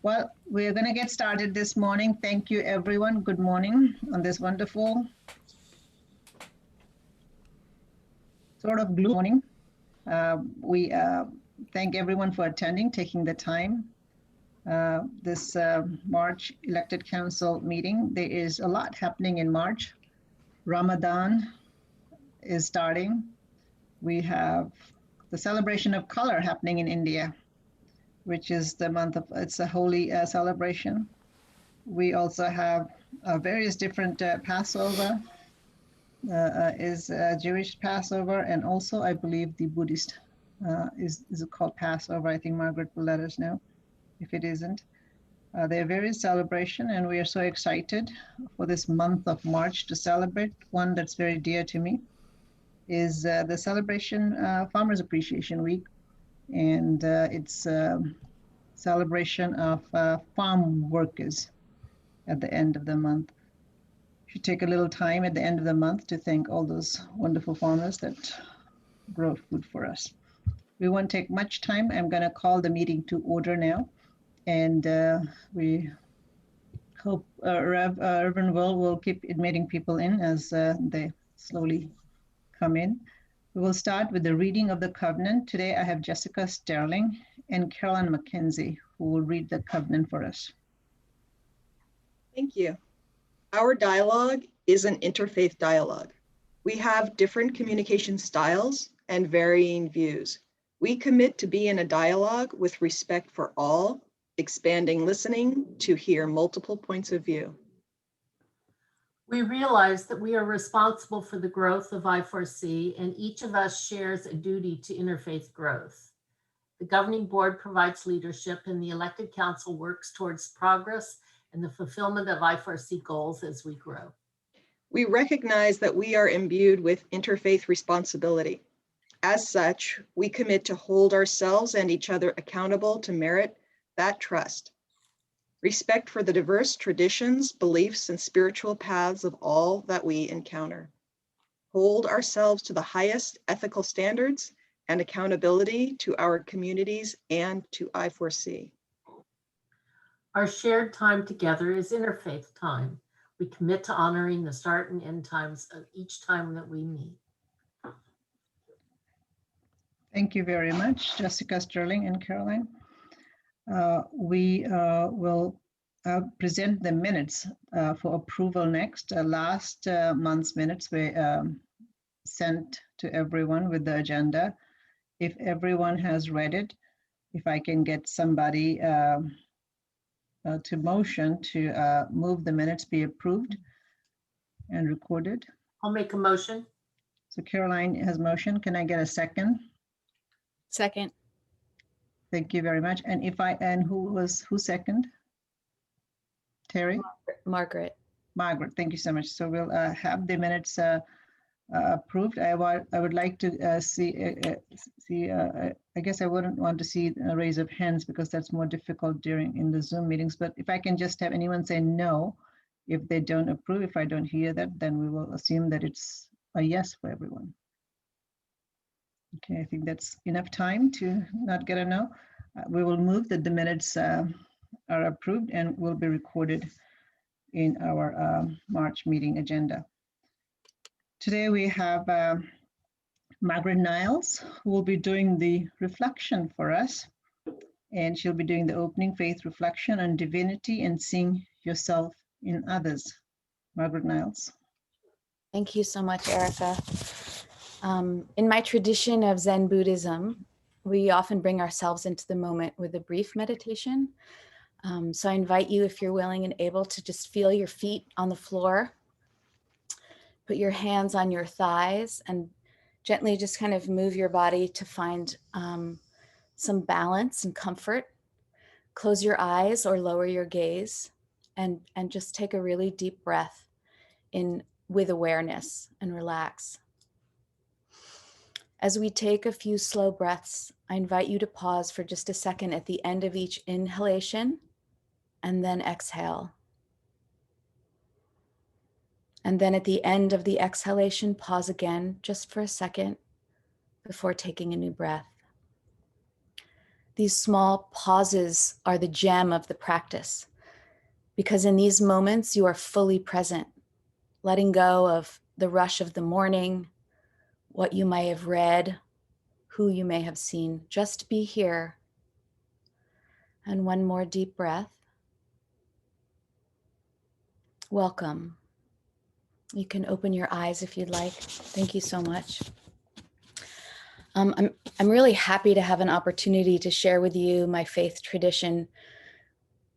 Well, we're going to get started this morning. Thank you, everyone. Good morning on this wonderful sort of blue morning. We thank everyone for attending, taking the time. This March elected council meeting. There is a lot happening in March. Ramadan is starting. We have the celebration of color happening in India, which is the month of, it's a holy celebration. We also have various different Passover is Jewish Passover, and also I believe the Buddhist is it called Passover. I think Margaret will let us know if it isn't. There are various celebrations, and we are so excited for this month of March to celebrate. One that's very dear to me is the celebration Farmers Appreciation Week, and it's celebration of farm workers at the end of the month. You should take a little time at the end of the month to thank all those wonderful farmers that grow food for us. We won't take much time. I'm going to call the meeting to order now, and we hope Reverend will keep admitting people in as they slowly come in. We will start with the reading of the covenant. Today I have Jessica Sterling and Carolyn McKenzie who will read the covenant for us. Thank you. Our dialogue is an interfaith dialogue. We have different communication styles and varying views. We commit to be in a dialogue with respect for all, expanding listening to hear multiple points of view. We realize that we are responsible for the growth of I4C, and each of us shares a duty to interfaith growth. The governing board provides leadership, and the elected council works towards progress and the fulfillment of I4C goals as we grow. We recognize that we are imbued with interfaith responsibility. As such, we commit to hold ourselves and each other accountable to merit that trust. Respect for the diverse traditions, beliefs, and spiritual paths of all that we encounter. Hold ourselves to the highest ethical standards and accountability to our communities and to I4C. Our shared time together is interfaith time. We commit to honoring the start and end times of each time that we meet. Thank you very much, Jessica Sterling and Caroline. We will present the minutes for approval next. Last month's minutes were sent to everyone with the agenda. If everyone has read it, if I can get somebody to motion to move the minutes be approved and recorded. I'll make a motion. So Caroline has motion. Can I get a second? Second. Thank you very much. And who second? Terry? Margaret. Margaret, thank you so much. So we'll have the minutes approved. I would like to see, I guess I wouldn't want to see a raise of hands because that's more difficult in the Zoom meetings, but if I can just have anyone say no, if they don't approve, if I don't hear that, then we will assume that it's a yes for everyone. Okay, I think that's enough time to not get a no. We will move that the minutes are approved and will be recorded in our March meeting agenda. Today we have Margaret Niles, who will be doing the reflection for us, and she'll be doing the opening faith reflection on divinity and seeing yourself in others. Margaret Niles. Thank you so much, Erica. In my tradition of Zen Buddhism, we often bring ourselves into the moment with a brief meditation. So I invite you, if you're willing and able, to just feel your feet on the floor. Put your hands on your thighs and gently just kind of move your body to find some balance and comfort. Close your eyes or lower your gaze and just take a really deep breath in with awareness and relax. As we take a few slow breaths, I invite you to pause for just a second at the end of each inhalation and then exhale. And then at the end of the exhalation, pause again just for a second before taking a new breath. These small pauses are the gem of the practice, because in these moments you are fully present, letting go of the rush of the morning, what you may have read, who you may have seen. Just be here. And one more deep breath. Welcome. You can open your eyes if you'd like. Thank you so much. I'm really happy to have an opportunity to share with you my faith tradition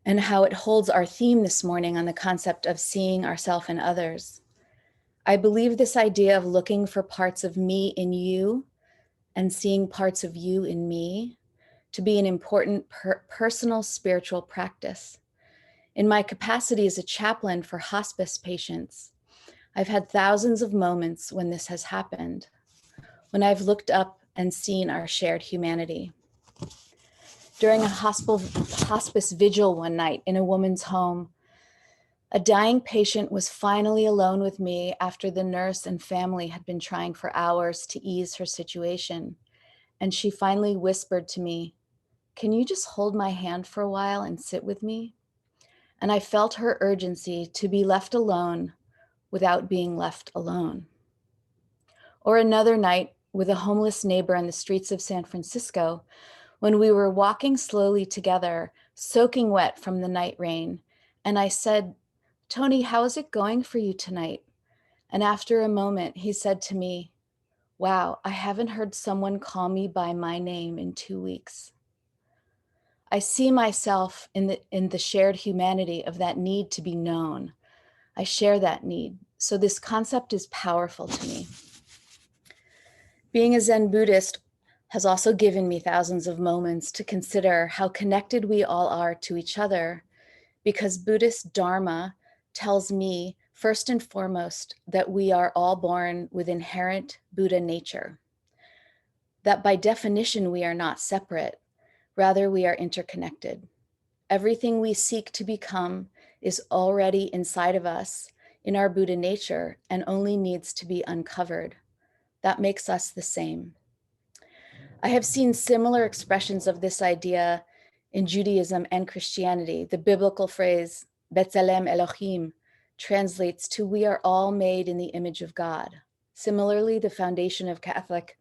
and how it holds our theme this morning on the concept of seeing ourselves and others. I believe this idea of looking for parts of me in you and seeing parts of you in me to be an important personal spiritual practice. In my capacity as a chaplain for hospice patients, I've had thousands of moments when this has happened, when I've looked up and seen our shared humanity. During a hospice vigil one night in a woman's home, a dying patient was finally alone with me after the nurse and family had been trying for hours to ease her situation. And she finally whispered to me, "Can you just hold my hand for a while and sit with me?" And I felt her urgency to be left alone without being left alone. Or another night with a homeless neighbor on the streets of San Francisco, when we were walking slowly together, soaking wet from the night rain. And I said, "Tony, how is it going for you tonight?" And after a moment, he said to me, "Wow, I haven't heard someone call me by my name in 2 weeks." I see myself in the shared humanity of that need to be known. I share that need. So this concept is powerful to me. Being a Zen Buddhist has also given me thousands of moments to consider how connected we all are to each other, because Buddhist Dharma tells me, first and foremost, that we are all born with inherent Buddha nature, that by definition we are not separate, rather we are interconnected. Everything we seek to become is already inside of us in our Buddha nature and only needs to be uncovered. That makes us the same. I have seen similar expressions of this idea in Judaism and Christianity. The biblical phrase, B'Tselem Elohim, translates to "we are all made in the image of God." Similarly, the foundation of Catholic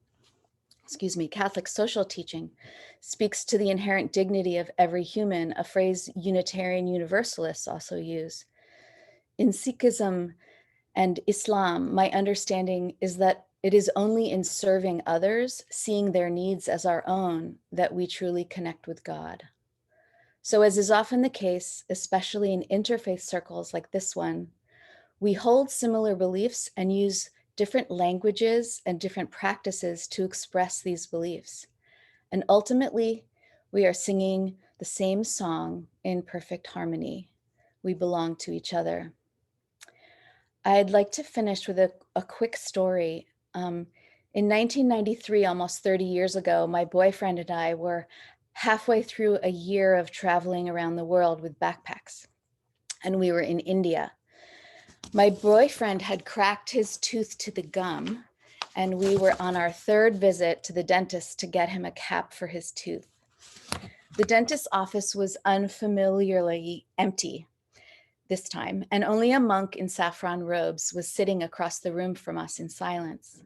social teaching speaks to the inherent dignity of every human, a phrase Unitarian Universalists also use. In Sikhism and Islam, my understanding is that it is only in serving others, seeing their needs as our own, that we truly connect with God. So as is often the case, especially in interfaith circles like this one, we hold similar beliefs and use different languages and different practices to express these beliefs. And ultimately, we are singing the same song in perfect harmony. We belong to each other. I'd like to finish with a quick story. In 1993, almost 30 years ago, my boyfriend and I were halfway through a year of traveling around the world with backpacks, and we were in India. My boyfriend had cracked his tooth to the gum, and we were on our third visit to the dentist to get him a cap for his tooth. The dentist's office was unfamiliarly empty this time, and only a monk in saffron robes was sitting across the room from us in silence.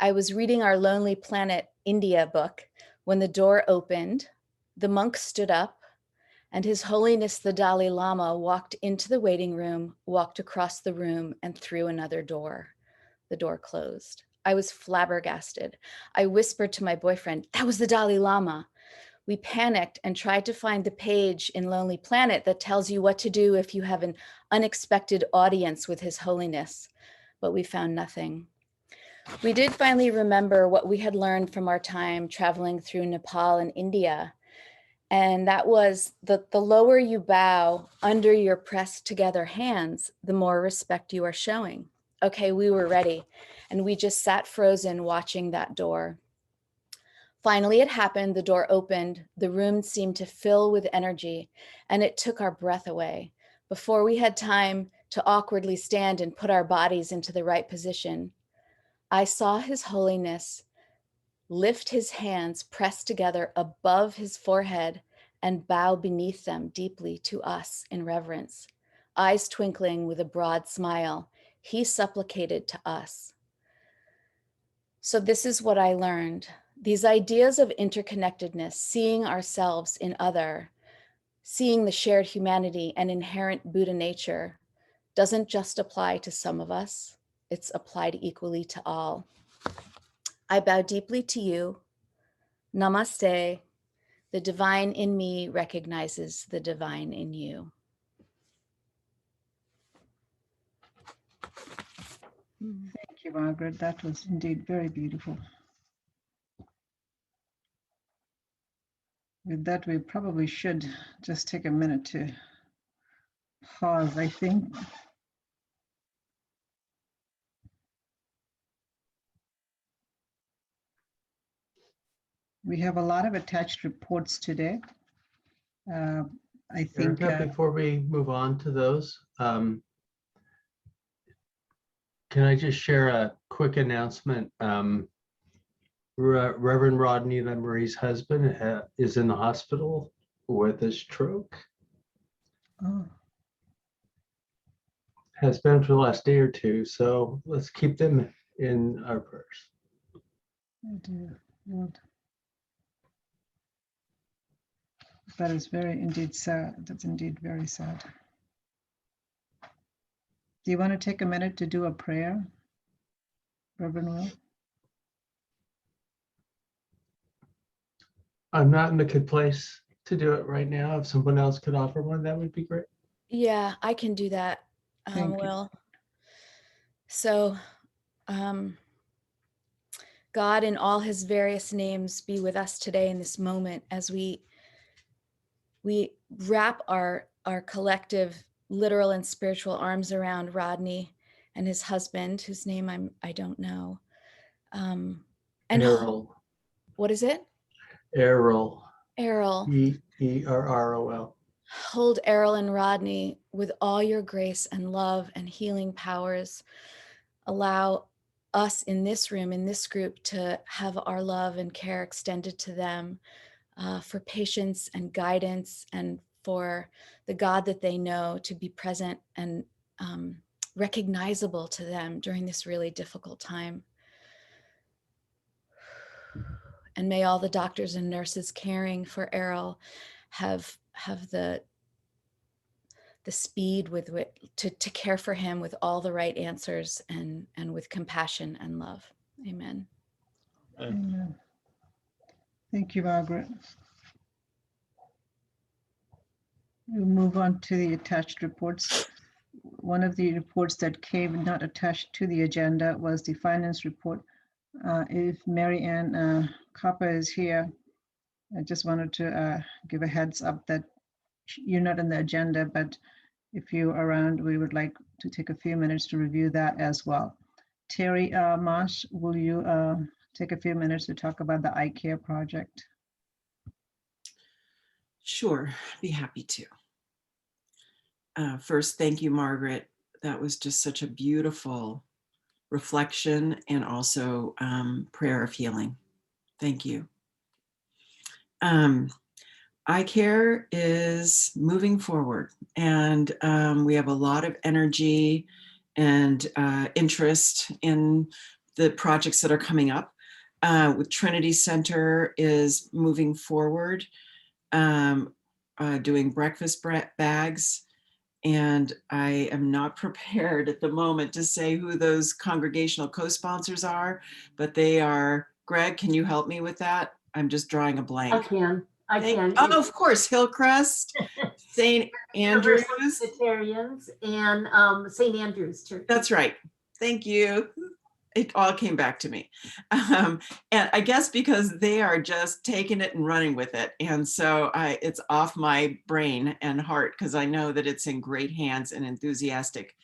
I was reading our Lonely Planet India book when the door opened, the monk stood up, and His Holiness the Dalai Lama walked into the waiting room, walked across the room, and through another door. The door closed. I was flabbergasted. I whispered to my boyfriend, "That was the Dalai Lama." We panicked and tried to find the page in Lonely Planet that tells you what to do if you have an unexpected audience with His Holiness, but we found nothing. We did finally remember what we had learned from our time traveling through Nepal and India. And that was the lower you bow under your pressed together hands, the more respect you are showing. Okay, we were ready. And we just sat frozen watching that door. Finally, it happened. The door opened. The room seemed to fill with energy, and it took our breath away. Before we had time to awkwardly stand and put our bodies into the right position, I saw His Holiness lift his hands pressed together above his forehead and bow beneath them deeply to us in reverence. Eyes twinkling with a broad smile, he supplicated to us. So this is what I learned. These ideas of interconnectedness, seeing ourselves in other, seeing the shared humanity and inherent Buddha nature, doesn't just apply to some of us, it's applied equally to all. I bow deeply to you. Namaste. The divine in me recognizes the divine in you. Thank you, Margaret. That was indeed very beautiful. With that, we probably should just take a minute to pause, I think. We have a lot of attached reports today. I think Erica, before we move on to those, can I just share a quick announcement? Reverend Rodney Lemurie's husband is in the hospital with a stroke. oh, Has been for the last day or two, so let's keep them in our prayers. oh dear Lord. That is very indeed sad. That's indeed very sad. Do you want to take a minute to do a prayer, Reverend Will? I'm not in a good place to do it right now. If someone else could offer one, that would be great. Yeah, I can do that, Thank you. Will. So, God in all his various names be with us today in this moment as we wrap our collective literal and spiritual arms around Rodney and his husband, whose name I don't know. And Errol. what is it? Errol. Errol. E-R-R-O-L. Hold Errol and Rodney with all your grace and love and healing powers. Allow us in this room, in this group, to have our love and care extended to them, for patience and guidance, and for the God that they know to be present and recognizable to them during this really difficult time. And may all the doctors and nurses caring for Errol have the speed with which to care for him with all the right answers and with compassion and love. Amen. Amen. Thank you, Margaret. We'll move on to the attached reports. One of the reports that came not attached to the agenda was the finance report. If Mary Ann Copper is here, I just wanted to give a heads up that you're not on the agenda, but if you're around, we would like to take a few minutes to review that as well. Terry Marsh, will you take a few minutes to talk about the ICARE project? Sure, be happy to. First, thank you, Margaret. That was just such a beautiful reflection and also prayer of healing. Thank you. ICARE is moving forward, and we have a lot of energy and interest in the projects that are coming up. With Trinity Center is moving forward, doing breakfast bags. And I am not prepared at the moment to say who those congregational co-sponsors are, but they are, Greg, can you help me with that? I'm just drawing a blank. I can. Oh, of course, Hillcrest, St. Andrews. Presbyterians and St. Andrews Church. That's right. Thank you. It all came back to me. And I guess because they are just taking it and running with it. And so it's off my brain and heart because I know that it's in great hands and enthusiastic,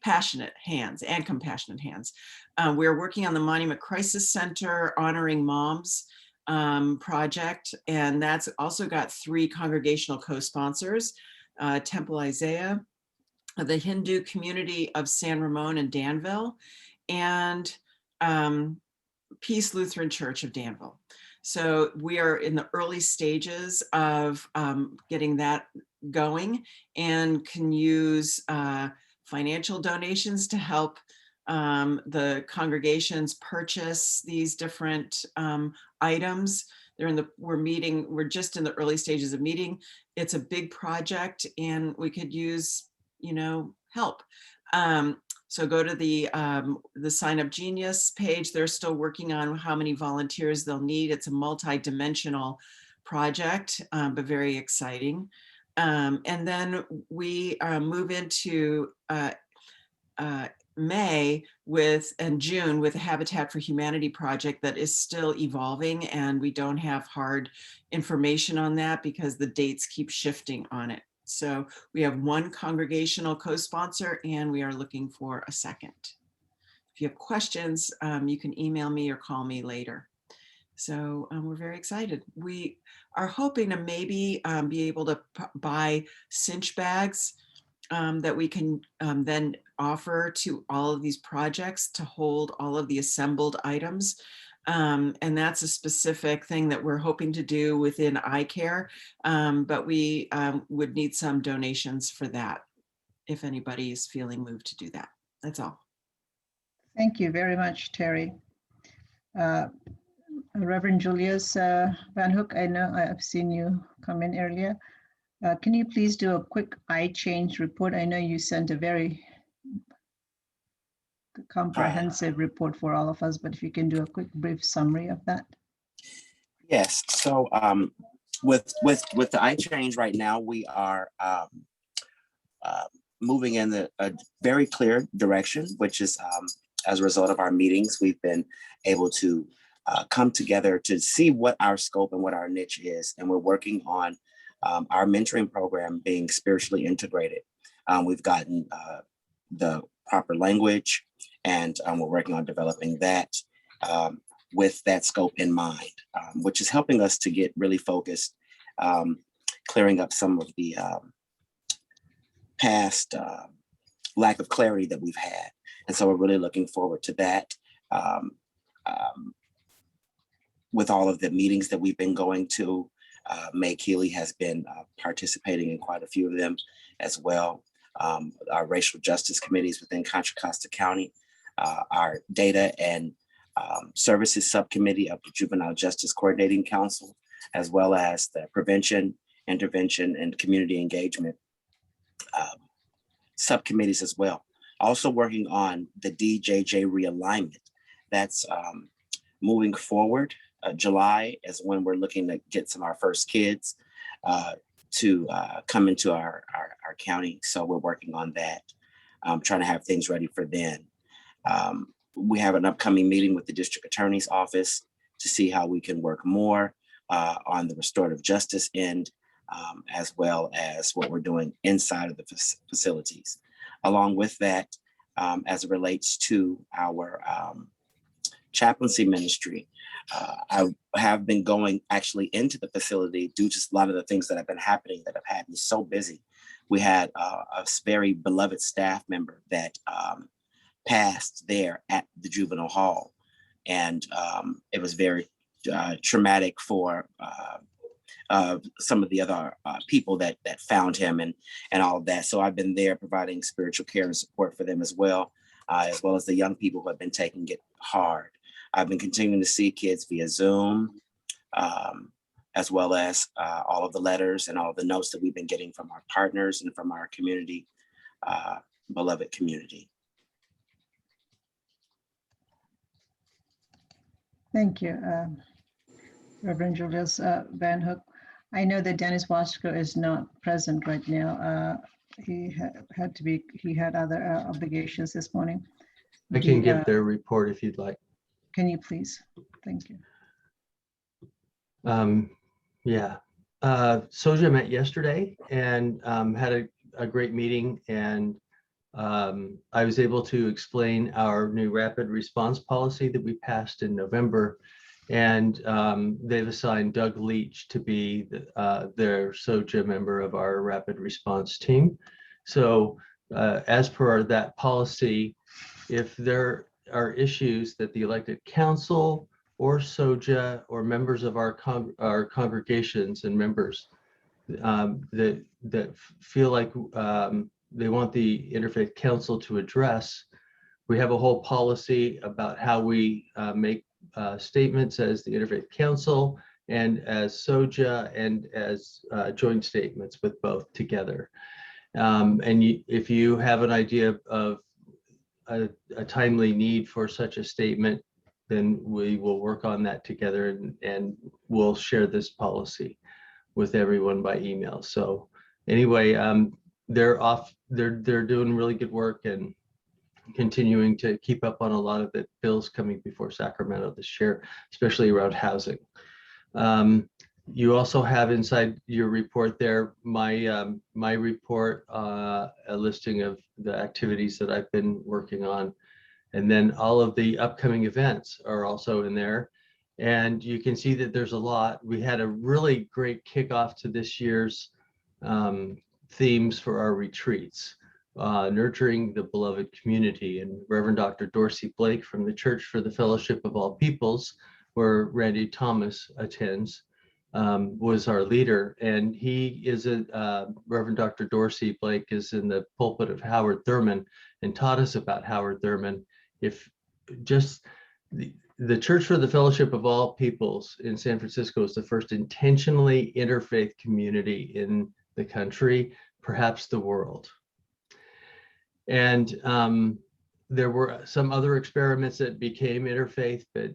passionate hands and compassionate hands. We're working on the Monument Crisis Center Honoring Moms project. And that's also got 3 congregational co-sponsors, Temple Isaiah, the Hindu community of San Ramon and Danville, and Peace Lutheran Church of Danville. So we are in the early stages of getting that going, and can use financial donations to help the congregations purchase these different items. We're just in the early stages of meeting. It's a big project and we could use, help. So go to the Sign Up Genius page. They're still working on how many volunteers they'll need. It's a multi-dimensional project, but very exciting. And then we move into May and June with a Habitat for Humanity project that is still evolving, and we don't have hard information on that because the dates keep shifting on it. So we have one congregational co-sponsor and we are looking for a second. If you have questions, you can email me or call me later. So we're very excited. We are hoping to maybe be able to buy cinch bags that we can then offer to all of these projects to hold all of the assembled items. And that's a specific thing that we're hoping to do within ICARE, but we would need some donations for that if anybody is feeling moved to do that. That's all. Thank you very much, Terry. Reverend Julius Van Hook, I know I've seen you come in earlier. Can you please do a quick ICHANGE report? I know you sent a very comprehensive report for all of us, but if you can do a quick brief summary of that. Yes, so with the ICHANGE right now, we are moving in a very clear direction, which is as a result of our meetings, we've been able to come together to see what our scope and what our niche is. And we're working on our mentoring program being spiritually integrated. We've gotten the proper language, and we're working on developing that with that scope in mind, which is helping us to get really focused, clearing up some of the past lack of clarity that we've had. And so we're really looking forward to that. With all of the meetings that we've been going to, May Keeley has been participating in quite a few of them as well. Our racial justice committees within Contra Costa County, our data and services subcommittee of the Juvenile Justice Coordinating Council, as well as the prevention, intervention, and community engagement subcommittees as well. Also working on the DJJ realignment. That's moving forward. July is when we're looking to get our first kids to come into our county. So we're working on that, trying to have things ready for then. We have an upcoming meeting with the district attorney's office to see how we can work more on the restorative justice end, as well as what we're doing inside of the facilities. Along with that, as it relates to our chaplaincy ministry, I have been going actually into the facility due to a lot of the things that have been happening that have had me so busy. We had a very beloved staff member that passed there at the juvenile hall. And it was very traumatic for some of the other people that found him and all of that. So I've been there providing spiritual care and support for them as well as the young people who have been taking it hard. I've been continuing to see kids via Zoom, as well as all of the letters and all of the notes that we've been getting from our partners and from our community, beloved community. Thank you, Reverend Julius Van Hook. I know that Dennis Wasco is not present right now. He had other obligations this morning. I can give their report if you'd like. Can you please? Thank you. Yeah, SOJA met yesterday and had a great meeting, and I was able to explain our new rapid response policy that we passed in November, and they've assigned Doug Leach to be their SOJA member of our rapid response team. So as per that policy, if there are issues that the elected council or SOJA or members of our congregations and members that feel like they want the Interfaith Council to address. We have a whole policy about how we make statements as the Interfaith Council and as SOJA and as joint statements with both together. If you have an idea of a timely need for such a statement, then we will work on that together, and we'll share this policy with everyone by email. So anyway, they're doing really good work and continuing to keep up on a lot of the bills coming before Sacramento this year, especially around housing. You also have inside your report there my report, a listing of the activities that I've been working on, and then all of the upcoming events are also in there. And you can see that there's a lot. We had a really great kickoff to this year's themes for our retreats, nurturing the beloved community. And Reverend Dr. Dorsey Blake from the Church for the Fellowship of All Peoples, where Randy Thomas attends, was our leader. And he is Reverend Dr. Dorsey Blake is in the pulpit of Howard Thurman and taught us about Howard Thurman. If just the Church for the Fellowship of All Peoples in San Francisco is the first intentionally interfaith community in the country, perhaps the world. And there were some other experiments that became interfaith, but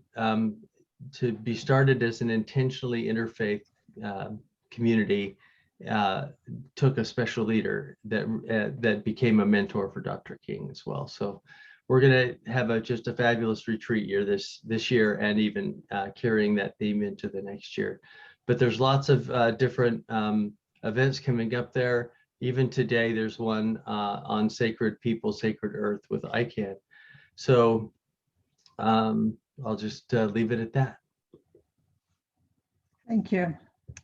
to be started as an intentionally interfaith community took a special leader that became a mentor for Dr. King as well. So we're going to have just a fabulous retreat year this year, and even carrying that theme into the next year. But there's lots of different events coming up there. Even today, there's one on Sacred People, Sacred Earth with ICANGE. So I'll just leave it at that. Thank you,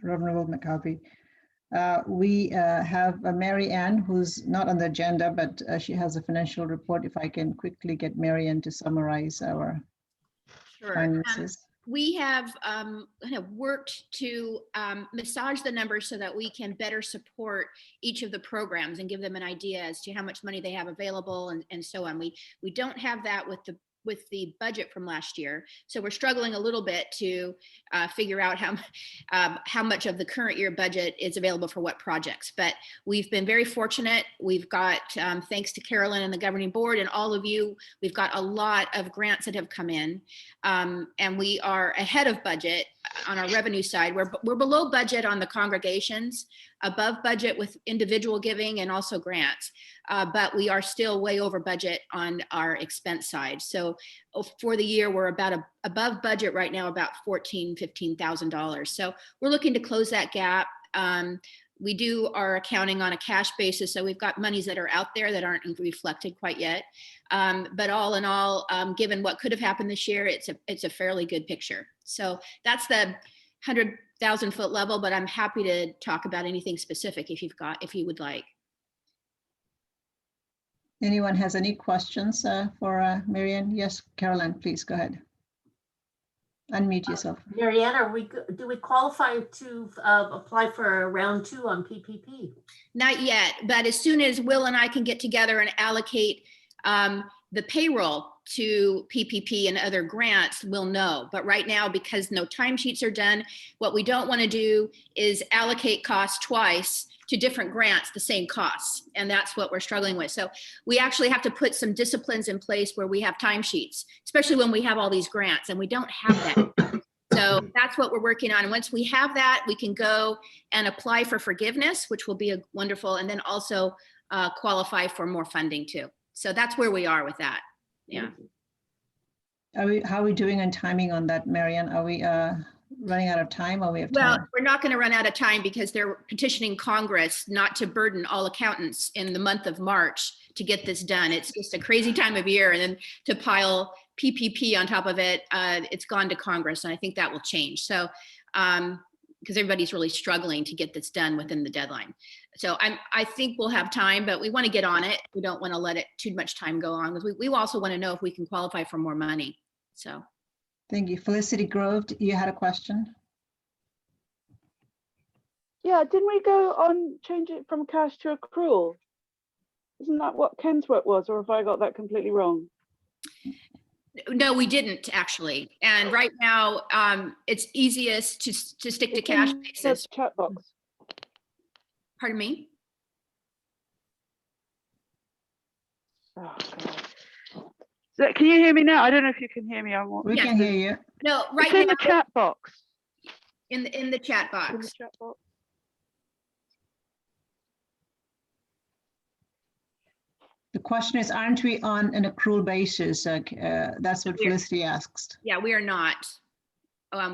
Reverend McCarthy. We have Mary Ann, who's not on the agenda, but she has a financial report. If I can quickly get Mary Ann to summarize our finances. We have kind of worked to massage the numbers so that we can better support each of the programs and give them an idea as to how much money they have available and so on. We don't have that with the budget from last year, so we're struggling a little bit to figure out how much of the current year budget is available for what projects. But we've been very fortunate. We've got, thanks to Carolyn and the governing board and all of you, we've got a lot of grants that have come in, and we are ahead of budget on our revenue side. We're below budget on the congregations, above budget with individual giving and also grants, but we are still way over budget on our expense side. So for the year, we're about above budget right now, about $15,000. So we're looking to close that gap. We do our accounting on a cash basis, so we've got monies that are out there that aren't reflected quite yet. But all in all, given what could have happened this year, it's a fairly good picture. So that's the 100,000-foot level, but I'm happy to talk about anything specific if you would like. Anyone has any questions for Marianne? Yes, Caroline, please go ahead. Unmute yourself. Marianne, do we qualify to apply for round 2 on PPP? Not yet, but as soon as Will and I can get together and allocate the payroll to PPP and other grants, we'll know. But right now, because no timesheets are done, what we don't want to do is allocate costs twice to different grants, the same costs. And that's what we're struggling with. So we actually have to put some disciplines in place where we have timesheets, especially when we have all these grants, and we don't have that. So that's what we're working on. And once we have that, we can go and apply for forgiveness, which will be wonderful, and then also qualify for more funding too. So that's where we are with that. Yeah. How are we doing on timing on that, Marianne? Are we running out of time, or we have time? Well, we're not going to run out of time because they're petitioning Congress not to burden all accountants in the month of March to get this done. It's just a crazy time of year, and then to pile PPP on top of it, it's gone to Congress, and I think that will change. So because everybody's really struggling to get this done within the deadline. So I think we'll have time, but we want to get on it. We don't want to let it too much time go on, because we also want to know if we can qualify for more money. So. Thank you. Felicity Grove, you had a question? Yeah, didn't we go on change it from cash to accrual? Isn't that what Ken's work was, or have I got that completely wrong? No, we didn't actually. And right now, it's easiest to stick to cash basis. Chat box. Pardon me? Oh, God. So, can you hear me now? I don't know if you can hear me. We can hear you. No, right it's in now. The chat box. In the chat box. In the chat box. The question is, aren't we on an accrual basis? That's what Felicity asked. Yeah, we are not.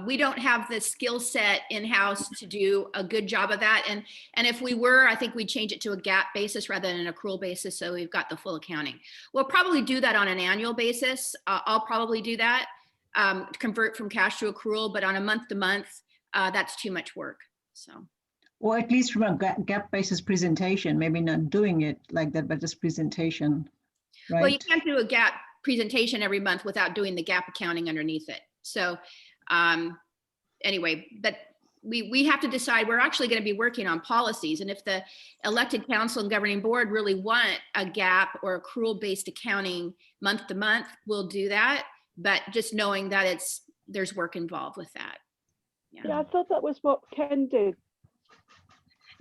We don't have the skill set in-house to do a good job of that. And if we were, I think we'd change it to a GAAP basis rather than an accrual basis, so we've got the full accounting. We'll probably do that on an annual basis. I'll probably do that, convert from cash to accrual, but on a month-to-month, that's too much work, so. Or at least from a GAAP basis presentation, maybe not doing it like that, but just presentation, right? Well, you can't do a GAAP presentation every month without doing the GAAP accounting underneath it. So anyway, but we have to decide. We're actually going to be working on policies. And if the elected council and governing board really want a GAAP or accrual based accounting month to month, we'll do that. But just knowing that there's work involved with that. Yeah, I thought that was what Ken did.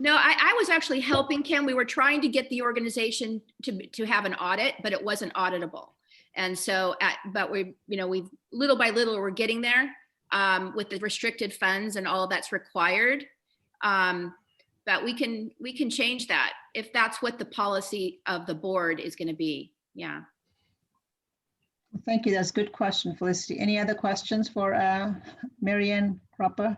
No, I was actually helping Ken. We were trying to get the organization to have an audit, but it wasn't auditable. And so, but we little by little, we're getting there with the restricted funds and all that's required. But we can change that if that's what the policy of the board is going to be. Yeah. Well, thank you. That's a good question, Felicity. Any other questions for Marianne Cropper?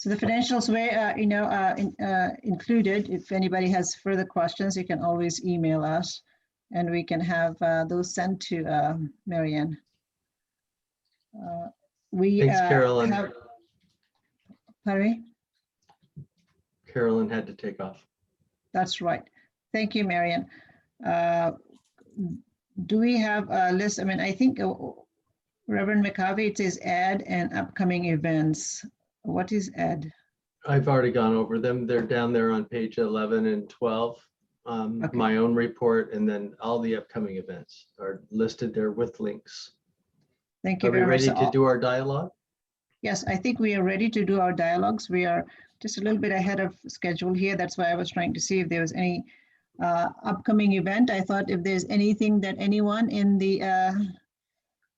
So the financials were, included. If anybody has further questions, you can always email us, and we can have those sent to Marianne. Thanks, Carolyn. Pardon me? Carolyn had to take off. That's right. Thank you, Marianne. Do we have a list? I mean, I think Reverend Mahavir, it says add and upcoming events. What is add? I've already gone over them. They're down there on page 11 and 12. Okay. My own report, and then all the upcoming events are listed there with links. Thank you very much. Are we ready to do our dialogue? Yes, I think we are ready to do our dialogues. We are just a little bit ahead of schedule here. That's why I was trying to see if there was any upcoming event. I thought if there's anything that anyone in the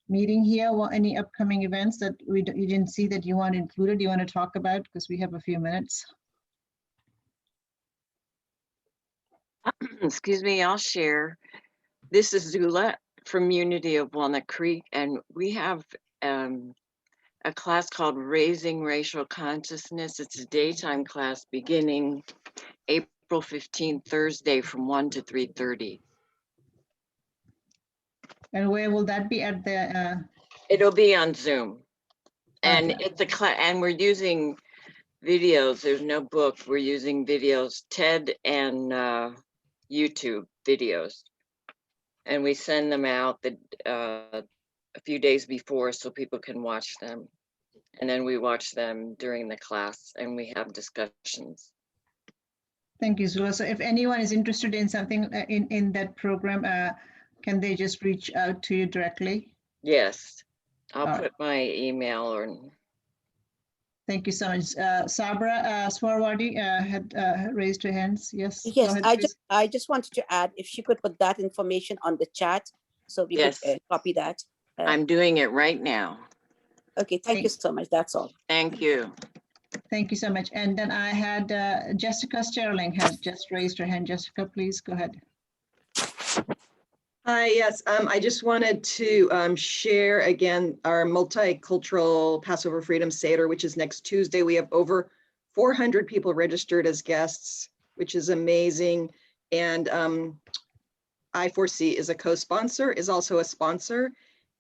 meeting here, or any upcoming events that you didn't see that you want included, you want to talk about, because we have a few minutes. Excuse me, I'll share. This is Zula from Unity of Walnut Creek, and we have a class called Raising Racial Consciousness. It's a daytime class beginning April 15th, Thursday from 1 to 3:30. And where will that be? At the It'll be on Zoom. And okay. it's a class, and we're using videos. There's no book. We're using videos, TED and YouTube videos. And we send them out a few days before so people can watch them. And then we watch them during the class and we have discussions. Thank you, Zula. So if anyone is interested in something in that program, can they just reach out to you directly? Yes, I'll put my email or. Thank you so much. Sabra Swarwadi had raised her hands. Yes. Yes, I just wanted to add, if she could put that information on the chat, so we could copy that. I'm doing it right now. Okay, thank you so much. That's all. Thank you. Thank you so much. And then I had Jessica Sterling had just raised her hand. Jessica, please go ahead. Hi, yes, I just wanted to share again our multicultural Passover Freedom Seder, which is next Tuesday. We have over 400 people registered as guests, which is amazing. And I4C is a co-sponsor, is also a sponsor.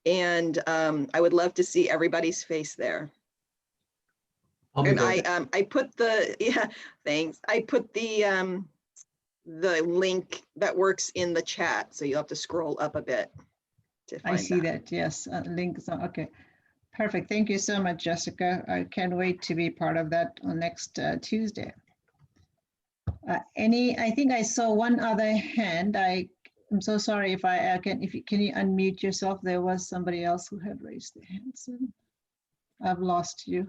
And I would love to see everybody's face there. I'll be And there. I put the, yeah, thanks. I put the link that works in the chat. So you'll have to scroll up a bit to find I see that, yes, links, okay. Perfect, thank you so much, Jessica. I can't wait to be part of that on next Tuesday. I think I saw one other hand. I'm so sorry if can you unmute yourself? There was somebody else who had raised their hand. So I've lost you.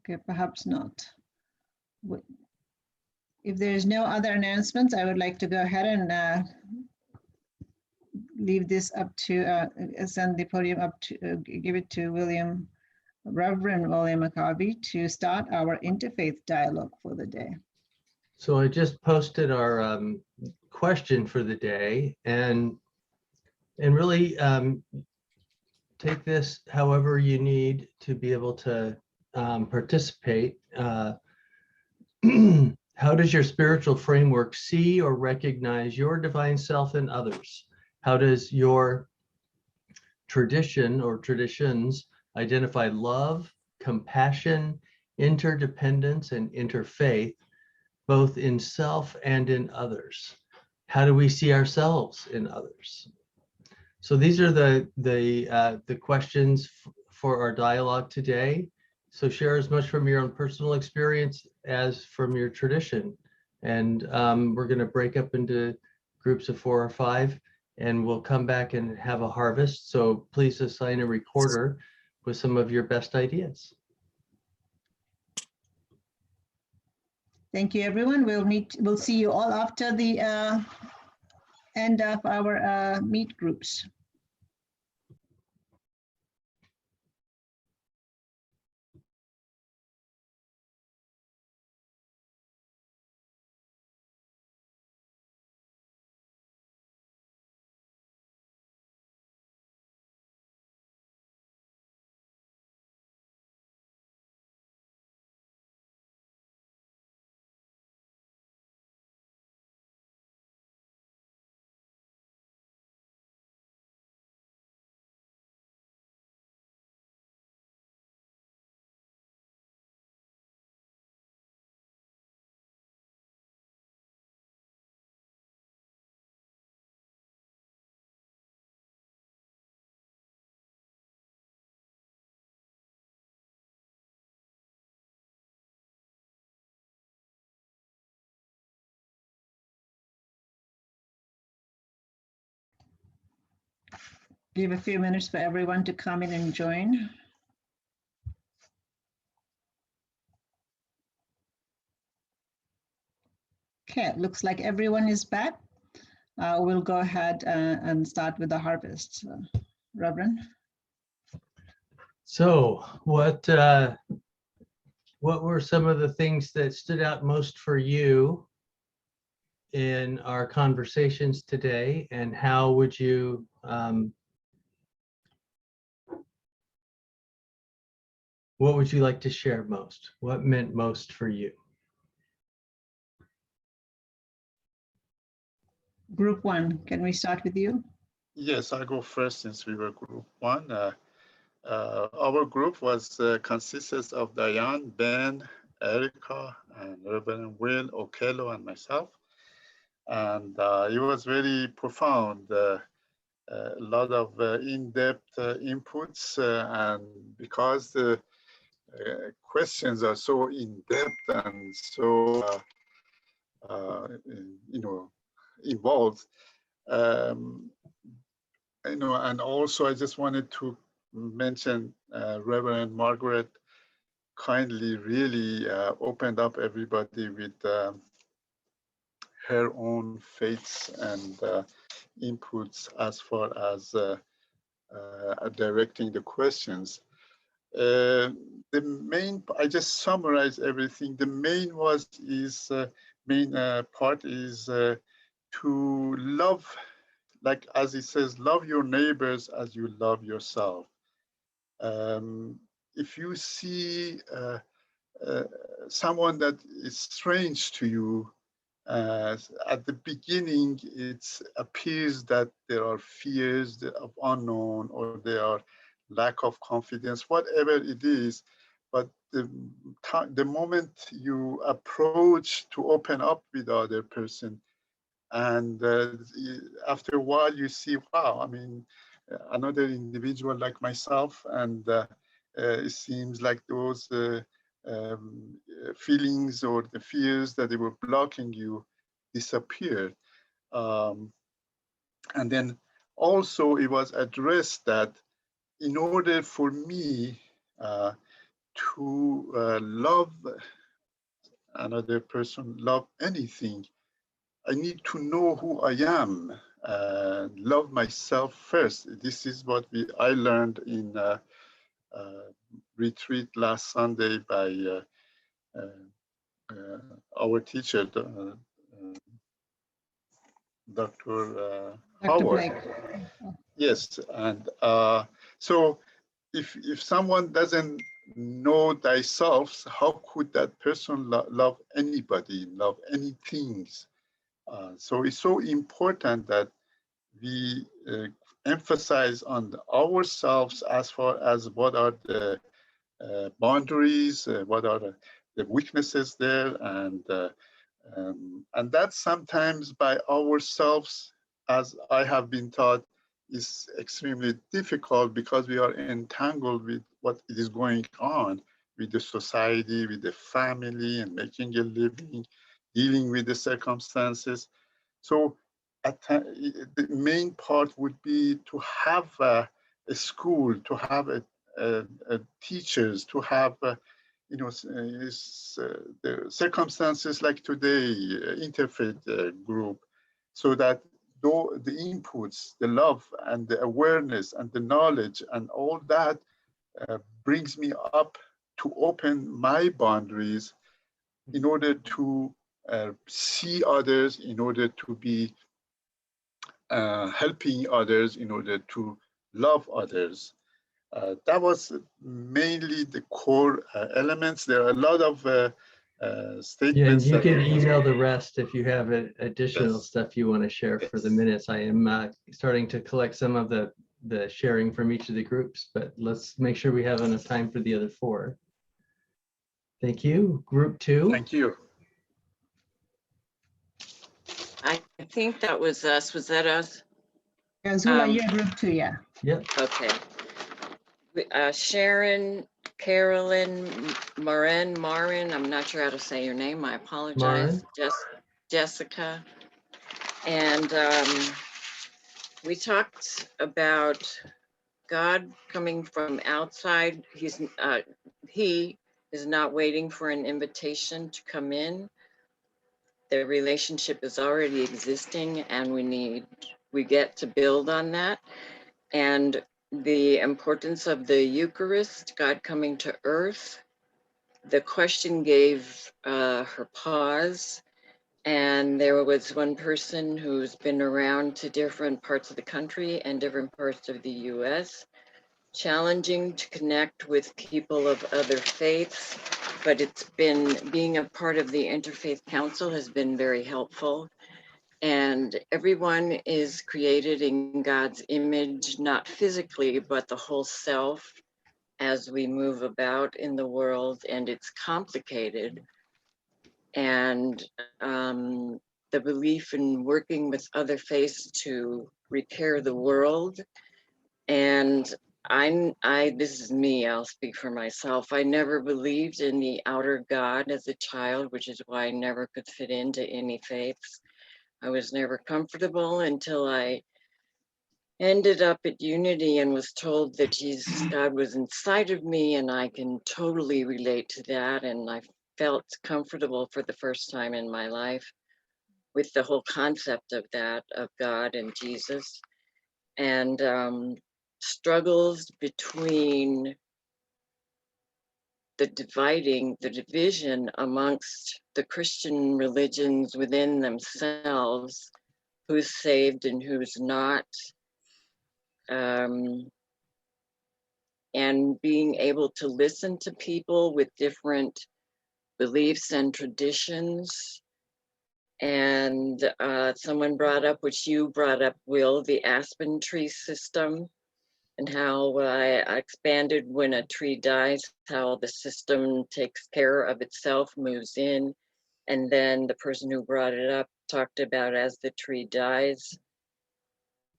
Okay, perhaps not. If there's no other announcements, I would like to go ahead and leave this up to, send the podium up to, give it to Reverend William McCarvey to start our interfaith dialogue for the day. So I just posted our question for the day, and really take this however you need to be able to participate. How does your spiritual framework see or recognize your divine self in others? How does your tradition or traditions identify love, compassion, interdependence, and interfaith, both in self and in others? How do we see ourselves in others? So these are the questions for our dialogue today. So share as much from your own personal experience as from your tradition. And we're going to break up into groups of 4 or 5, and we'll come back and have a harvest. So please assign a recorder with some of your best ideas. Thank you, everyone. We'll see you all after the end of our meet groups. Give a few minutes for everyone to come in and join. Okay, it looks like everyone is back. We'll go ahead and start with the harvest. Reverend? So what were some of the things that stood out most for you in our conversations today, and how would you what would you like to share most? What meant most for you? Group 1, can we start with you? Yes, I'll go first since we were group 1. Our group was consisted of Diane, Ben, Erica, and Reverend Will, Okello, and myself. And it was very profound. A lot of in-depth inputs, and because the questions are so in-depth and so involved, and also I just wanted to mention Reverend Margaret kindly really opened up everybody with her own faiths and inputs as far as directing the questions. The main, I just summarized everything. The main part is to love, like as it says, love your neighbors as you love yourself. If you see someone that is strange to you, at the beginning, it appears that there are fears of unknown, or there are lack of confidence, whatever it is. But the moment you approach to open up with the other person, and after a while you see, wow, I mean, another individual like myself, and it seems like those feelings or the fears that they were blocking you disappeared. And then also it was addressed that in order for me to love another person, love anything, I need to know who I am, love myself first. This is what I learned in retreat last Sunday by our teacher, Dr. Howard. Yes, and so if someone doesn't know thyself, how could that person love anybody, love anything? So it's so important that we emphasize on ourselves as far as what are the boundaries, what are the weaknesses there, and that sometimes by ourselves, as I have been taught, is extremely difficult because we are entangled with what is going on with the society, with the family, and making a living, dealing with the circumstances. So the main part would be to have a school, to have teachers, to have you know, the circumstances like today, interfaith group, so that the inputs, the love and the awareness and the knowledge and all that brings me up to open my boundaries in order to see others, in order to be helping others, in order to love others. That was mainly the core elements. There are a lot of statements. Yeah, and you can email the rest if you have additional stuff you want to share for the minutes. I am starting to collect some of the sharing from each of the groups, but let's make sure we have enough time for the other four. Thank you. Group 2. Thank you. I think that was us. Was that us? Yeah, Zula, you're group 2, yeah. Yep. Okay. Sharon, Carolyn, Marin, I'm not sure how to say your name. I apologize. Jessica. And we talked about God coming from outside. He is not waiting for an invitation to come in. The relationship is already existing, and we get to build on that. And the importance of the Eucharist, God coming to earth. The question gave her pause. And there was one person who's been around to different parts of the country and different parts of the US, challenging to connect with people of other faiths, but it's been, being a part of the Interfaith Council has been very helpful. And everyone is created in God's image, not physically, but the whole self as we move about in the world, and it's complicated. And the belief in working with other faiths to repair the world. And this is me, I'll speak for myself. I never believed in the outer God as a child, which is why I never could fit into any faiths. I was never comfortable until I ended up at Unity and was told that God was inside of me, and I can totally relate to that. And I felt comfortable for the first time in my life with the whole concept of that, of God and Jesus. And struggles between the division amongst the Christian religions within themselves, who's saved and who's not, and being able to listen to people with different beliefs and traditions. And someone brought up, which you brought up, Will, the aspen tree system. and how I expanded when a tree dies, how the system takes care of itself, moves in. And then the person who brought it up talked about as the tree dies,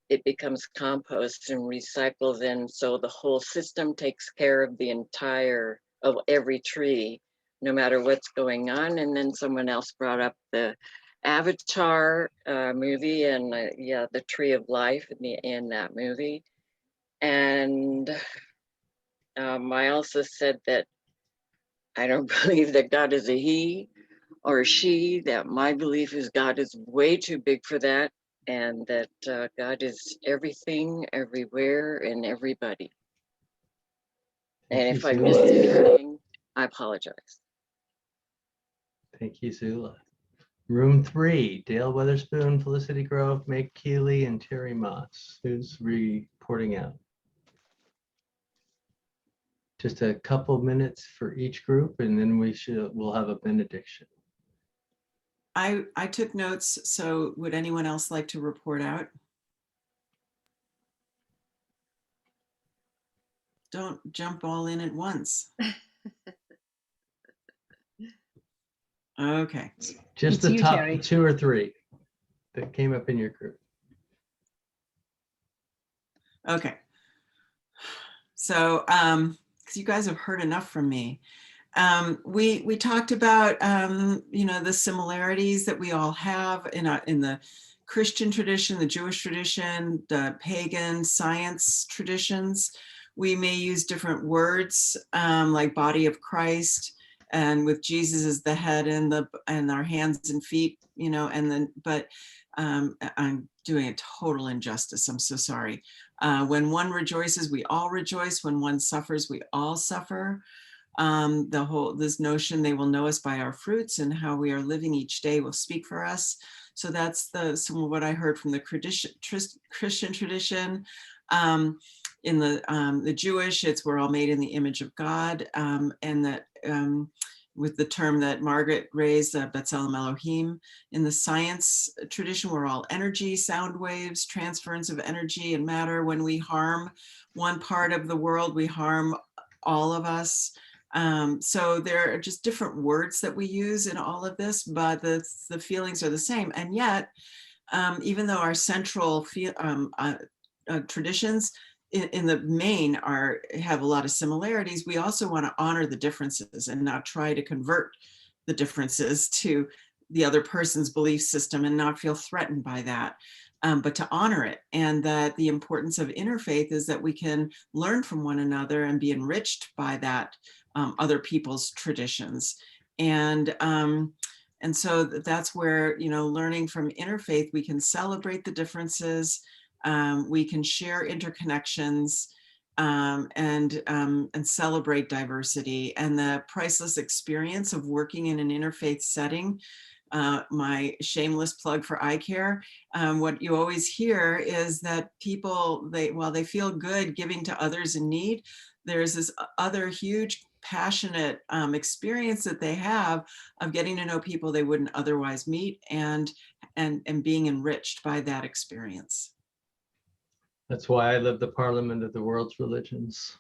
it becomes compost and recycles. And so the whole system takes care of the entire, of every tree, no matter what's going on. And then someone else brought up the Avatar movie and yeah, the Tree of Life in that movie. And I also said that I don't believe that God is a he or a she, that my belief is God is way too big for that, and that God is everything, everywhere, and everybody. And if I missed anything, I apologize. Thank you, Zula. Room 3, Dale Weatherspoon, Felicity Grove, Meg Keeley, and Terry Moss. Who's reporting out? Just a couple minutes for each group, and then we'll have a benediction. I took notes, so would anyone else like to report out? Don't jump all in at once. Okay. Just the top 2 or 3 that came up in your group. Okay. So, because you guys have heard enough from me. We talked about the similarities that we all have in the Christian tradition, the Jewish tradition, the pagan science traditions. We may use different words like body of Christ, and with Jesus as the head and our hands and feet, but I'm doing a total injustice. I'm so sorry. When one rejoices, we all rejoice. When one suffers, we all suffer. This notion, they will know us by our fruits, and how we are living each day will speak for us. So that's some of what I heard from the Christian tradition. In the Jewish, it's we're all made in the image of God, and that with the term that Margaret raised, B'Tselem Elohim. In the science tradition, we're all energy, sound waves, transference of energy and matter. When we harm one part of the world, we harm all of us. So there are just different words that we use in all of this, but the feelings are the same. And yet, even though our central traditions in the main have a lot of similarities, we also want to honor the differences and not try to convert the differences to the other person's belief system and not feel threatened by that. But to honor it, and that the importance of interfaith is that we can learn from one another and be enriched by that other people's traditions. And so that's where, learning from interfaith, we can celebrate the differences, we can share interconnections, and celebrate diversity, and the priceless experience of working in an interfaith setting. My shameless plug for ICARE. What you always hear is that people, while they feel good giving to others in need, there's this other huge passionate experience that they have of getting to know people they wouldn't otherwise meet, and being enriched by that experience. That's why I live the Parliament of the World's Religions.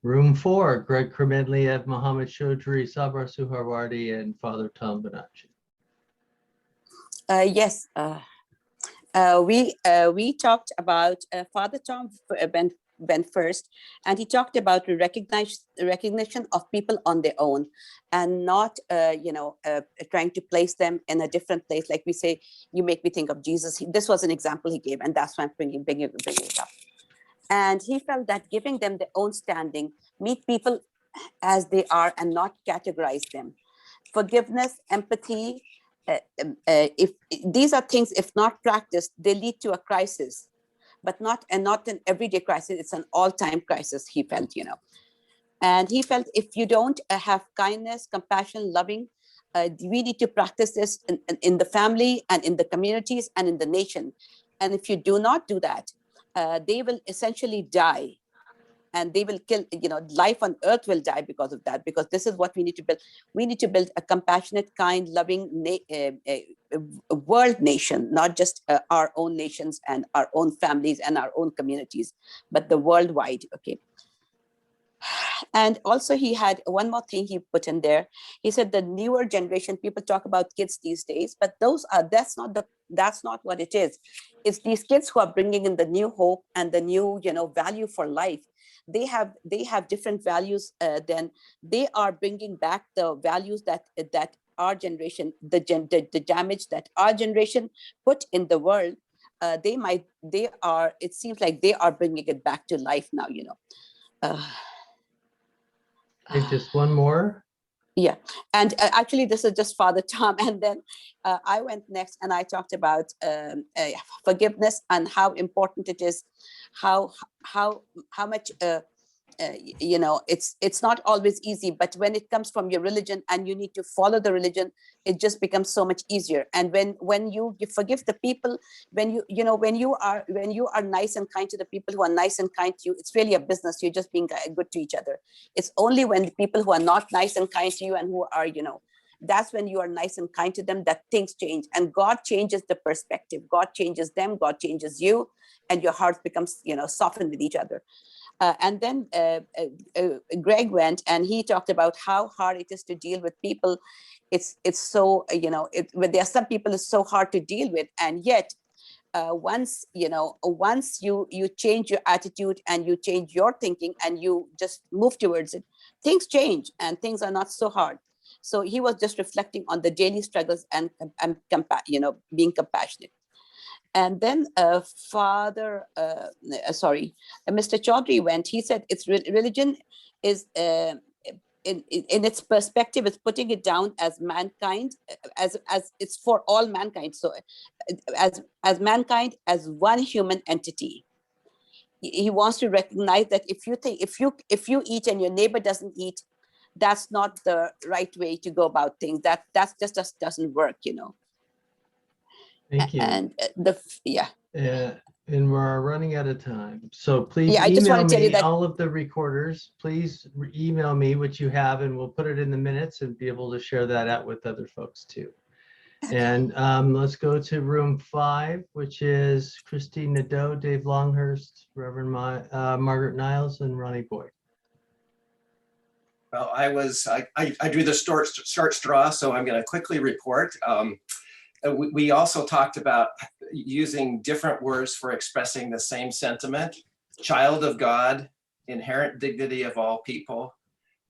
Room 4, Greg Kremedliev, Mohammed Chaudhry, Sabra Suharwardi, and Father Tom Bonacci. Yes, we talked about Father Tom went first, and he talked about recognition of people on their own, and not trying to place them in a different place. Like we say, you make me think of Jesus. This was an example he gave, and that's why I'm bringing it up. And he felt that giving them their own standing, meet people as they are and not categorize them. Forgiveness, empathy, if these are things, if not practiced, they lead to a crisis, but not an everyday crisis. It's an all-time crisis, he felt, And he felt if you don't have kindness, compassion, loving, we need to practice this in the family and in the communities and in the nation. And if you do not do that, they will essentially die. and they will kill, life on earth will die because of that, because this is what we need to build. We need to build a compassionate, kind, loving world nation, not just our own nations and our own families and our own communities, but the worldwide. Okay. And also he had one more thing he put in there. He said the newer generation, people talk about kids these days, but that's not what it is. It's these kids who are bringing in the new hope and the new, value for life. They have different values than they are bringing back the values that our generation, the damage that our generation put in the world. It seems like they are bringing it back to life now, Hey, just one more. Yeah, and actually this is just Father Tom, and then I went next and I talked about forgiveness and how important it is, how much it's not always easy, but when it comes from your religion and you need to follow the religion, it just becomes so much easier. And when you forgive the people, when you are nice and kind to the people who are nice and kind to you, it's really a business. You're just being good to each other. It's only when the people who are not nice and kind to you and who are, that's when you are nice and kind to them, that things change, and God changes the perspective. God changes them, God changes you, and your hearts becomes, softened with each other. And then Greg went and he talked about how hard it is to deal with people. It's so, there are some people it's so hard to deal with, and yet once you change your attitude and you change your thinking and you just move towards it, things change and things are not so hard. So he was just reflecting on the daily struggles and being compassionate. And then Mr. Chaudhry went, he said it's religion is in its perspective, it's putting it down as mankind, as it's for all mankind. So as mankind, as one human entity. He wants to recognize that if you eat and your neighbor doesn't eat, that's not the right way to go about things. That just doesn't work, Thank you. And and we're running out of time. So please I just email want to tell you me that all of the recorders. Please email me what you have and we'll put it in the minutes and be able to share that out with other folks too. Okay. And let's go to room 5, which is Christine Nadeau, Dave Longhurst, Reverend Margaret Niles, and Ronnie Boyd. Well, I drew the short straw, so I'm going to quickly report. We also talked about using different words for expressing the same sentiment: child of God, inherent dignity of all people,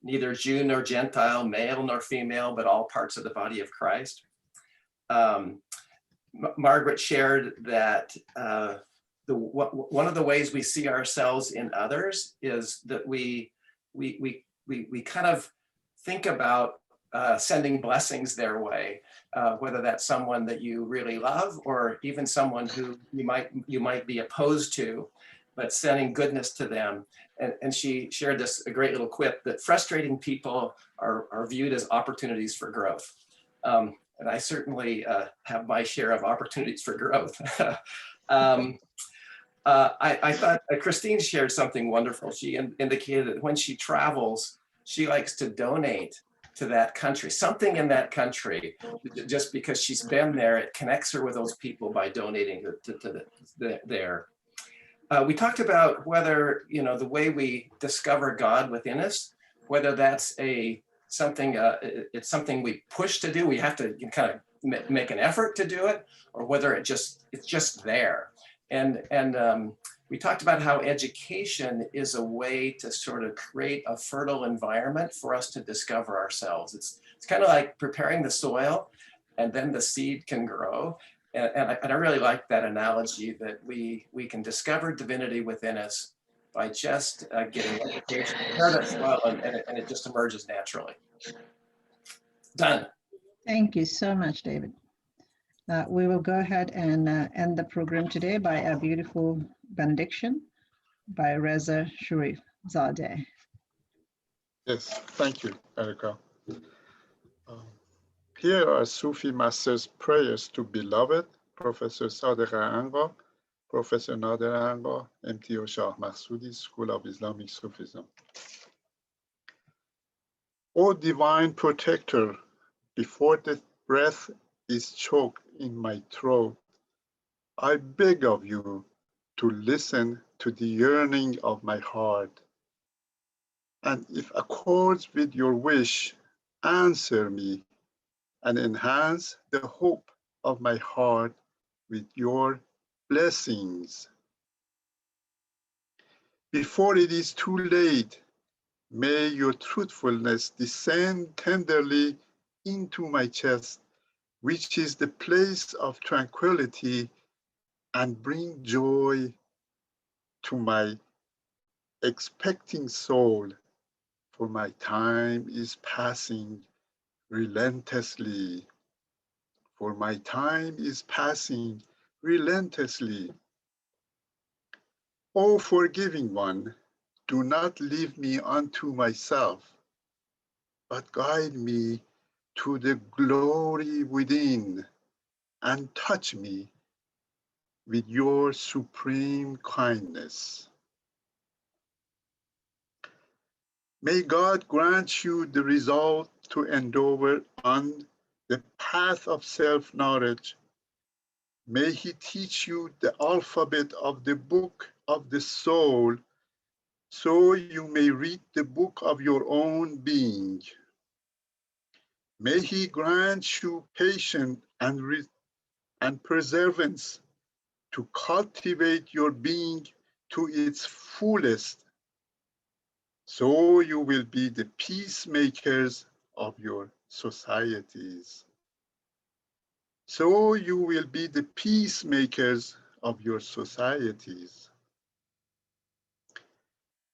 neither Jew nor Gentile, male nor female, but all parts of the body of Christ. Margaret shared that one of the ways we see ourselves in others is that we kind of think about sending blessings their way, whether that's someone that you really love or even someone who you might be opposed to, but sending goodness to them. And she shared a great little quip that frustrating people are viewed as opportunities for growth. And I certainly have my share of opportunities for growth. I thought Christine shared something wonderful. She indicated that when she travels, she likes to donate to that country, something in that country, just because she's been there, it connects her with those people by donating to there. We talked about whether, the way we discover God within us, whether that's something we push to do, we have to kind of make an effort to do it, or whether it's just there. And we talked about how education is a way to sort of create a fertile environment for us to discover ourselves. It's kind of like preparing the soil, and then the seed can grow. And I really like that analogy that we can discover divinity within us by just getting education, prepare that soil, and it just emerges naturally. Done. Thank you so much, David. We will go ahead and end the program today by a beautiful benediction by Reza Sharif Zadeh. Yes, thank you, Erica. Here are Sufi Master's prayers to beloved Professor Sadegh Anwar, Professor Nader Anga, MTO Shah Mahsudi, School of Islamic Sufism. O divine protector, before the breath is choked in my throat, I beg of you to listen to the yearning of my heart. And if accords with your wish, answer me and enhance the hope of my heart with your blessings. Before it is too late, may your truthfulness descend tenderly into my chest, which is the place of tranquility, and bring joy to my expecting soul, for my time is passing relentlessly. For my time is passing relentlessly. O forgiving one, do not leave me unto myself, but guide me to the glory within and touch me with your supreme kindness. May God grant you the resolve to endeavor on the path of self-knowledge. May He teach you the alphabet of the book of the soul, so you may read the book of your own being. May He grant you patience and perseverance to cultivate your being to its fullest, so you will be the peacemakers of your societies. So you will be the peacemakers of your societies.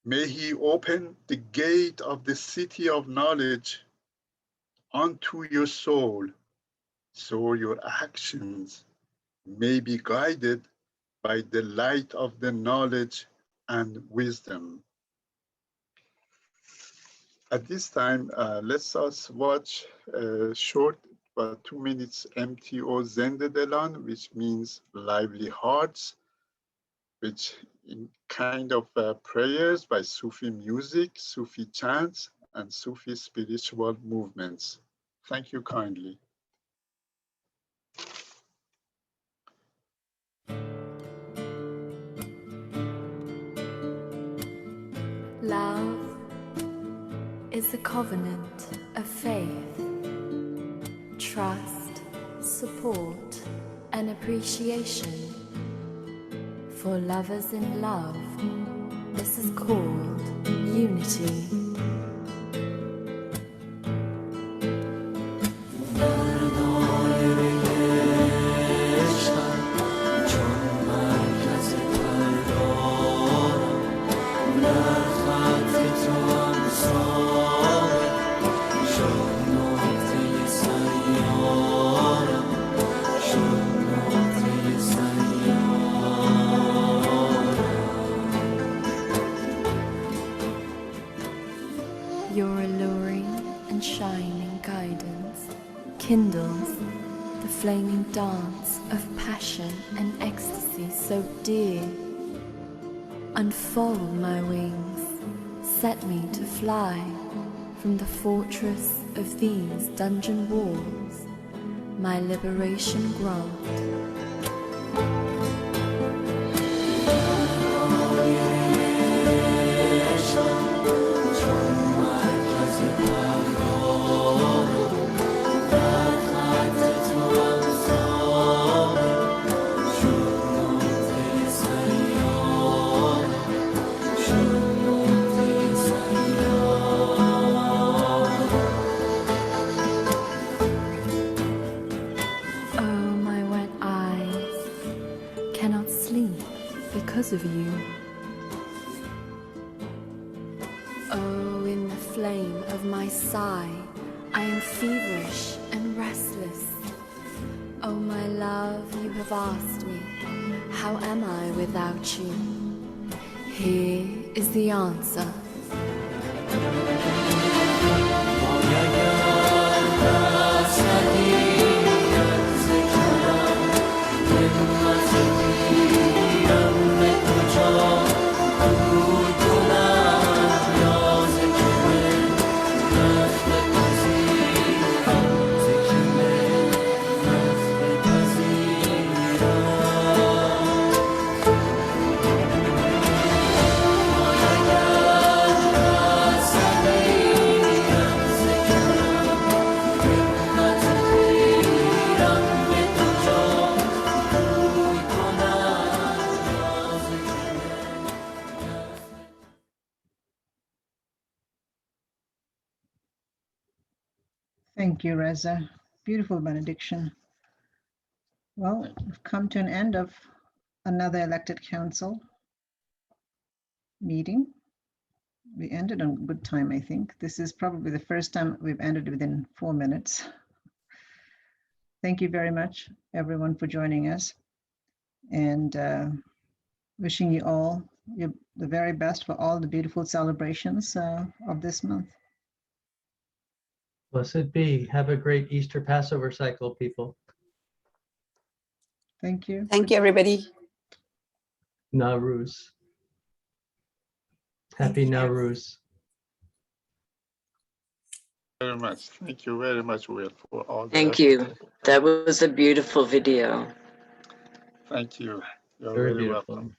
May He open the gate of the city of knowledge unto your soul, so your actions may be guided by the light of the knowledge and wisdom. At this time, let us watch a short, 2 minutes MTO Zende Delan, which means lively hearts, which in kind of prayers by Sufi music, Sufi chants, and Sufi spiritual movements. Thank you kindly. Love is a covenant of faith, trust, support, and appreciation. For lovers in love, this is called unity. Kindles the flaming dance of passion and ecstasy so dear. Unfold my wings, set me to fly from the fortress of these dungeon walls, my liberation grant. Of you. Oh, in the flame of my sigh, I am feverish and restless. Oh, my love, you have asked me, how am I without you? Here is the answer. Thank you, Reza. Beautiful benediction. Well, we've come to an end of another elected council meeting. We ended on good time, I think. This is probably the first time we've ended within 4 minutes. Thank you very much, everyone, for joining us, and wishing you all the very best for all the beautiful celebrations of this month. Blessed be. Have a great Easter Passover cycle, people. Thank you. Thank you, everybody. Naw-Rúz. Happy Naw-Rúz. Very much. Thank you very much, Will, for all the Thank effort. you. That was a beautiful video. Thank you. You're Very very beautiful. welcome.